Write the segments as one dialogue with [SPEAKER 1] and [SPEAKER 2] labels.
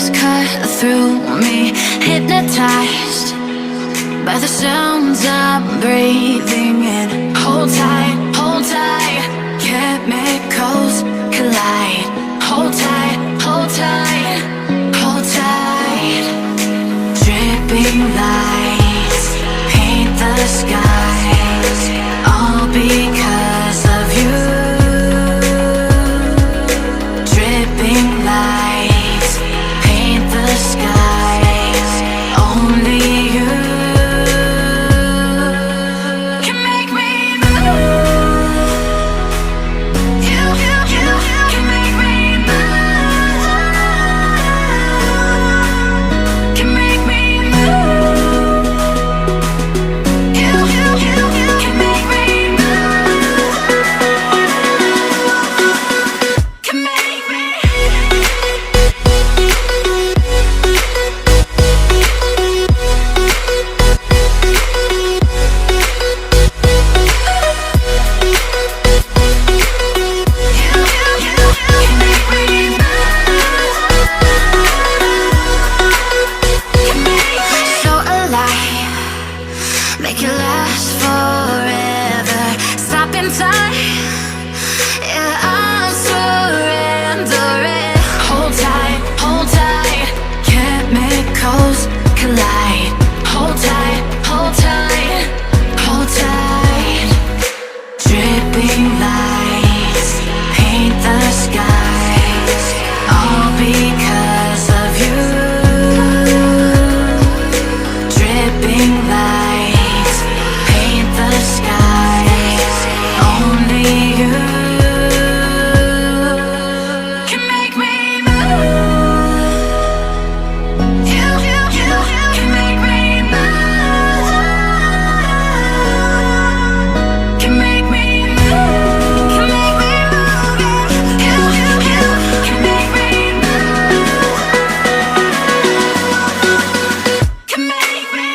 [SPEAKER 1] waves cut through me, hypnotized by the sounds I'm breathing in. Hold tight, chemicals collide. Hold tight, hold tight, hold tight. Dripping lights paint the skies, all because of you. Dripping lights paint the skies, only you can make me move. You can make me move. Can make me move. You can make me move. Can make me. So alive, make it last forever. Stop in time, yeah, I'm surrendering. Hold tight, chemicals collide. Hold tight, hold tight, hold tight. Dripping lights paint the skies, all because of you. Dripping lights paint the skies, only you can make me move. You can make me move. Can make me move. Can make me move. You can make me move. Can make me.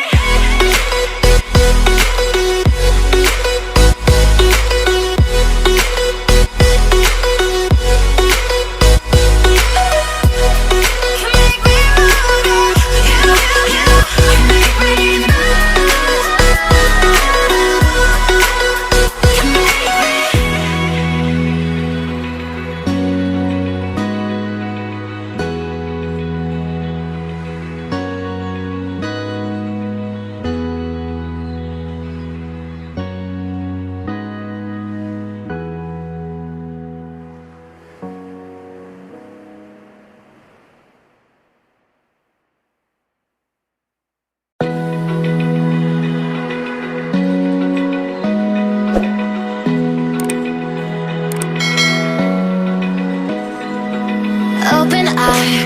[SPEAKER 1] Open eye,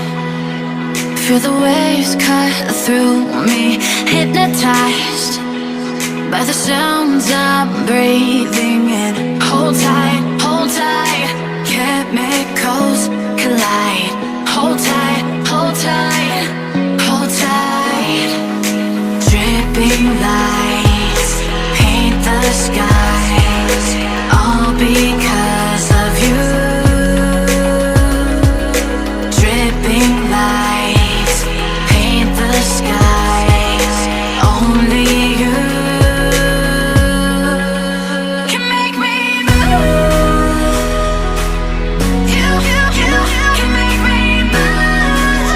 [SPEAKER 1] feel the waves cut through me, hypnotized by the sounds I'm breathing in. Hold tight, chemicals collide. Hold tight, hold tight, hold tight. Dripping lights paint the skies, all because of you. Dripping lights paint the skies, only you can make me move. You can make me move.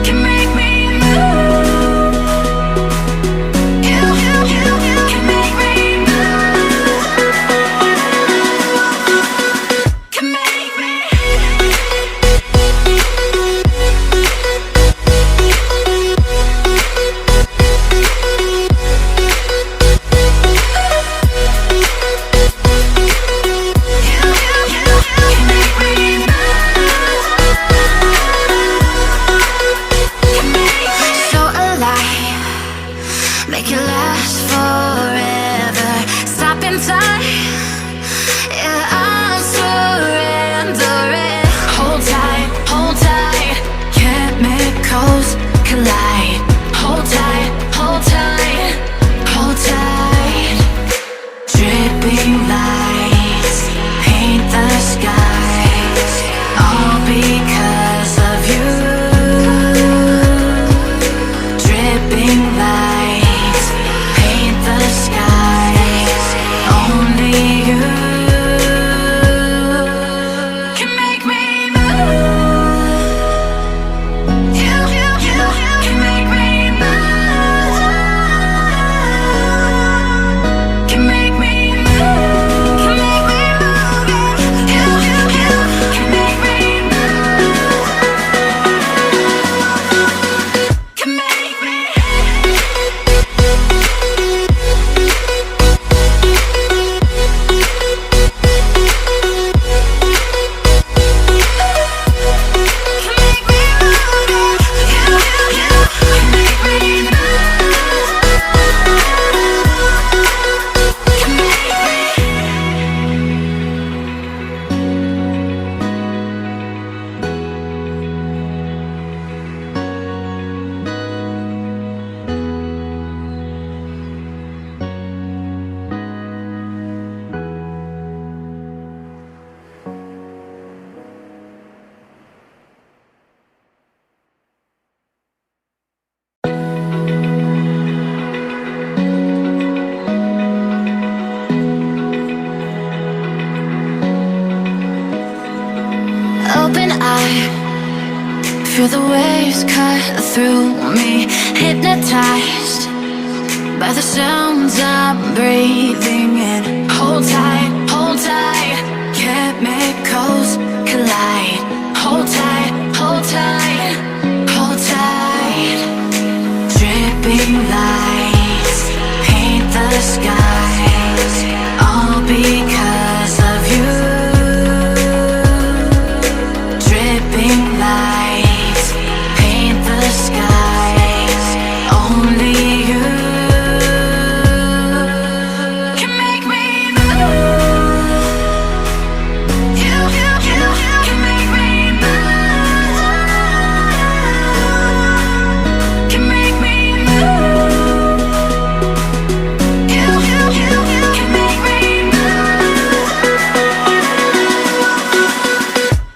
[SPEAKER 1] Can make me move. Hear the waves cut through me, hypnotized by the sounds I'm breathing in. Hold tight, hold tight. Chemicals collide. Hold tight, hold tight, hold tight. Dripping lights paint the skies, all because of you. Dripping lights paint the skies, only you can make me move. You can make me move. Can make me move. You can make me move.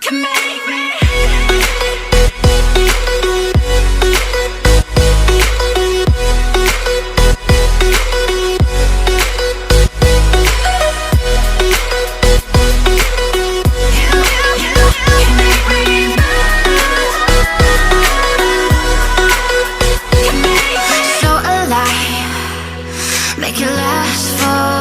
[SPEAKER 1] Can make me. So alive, make it last for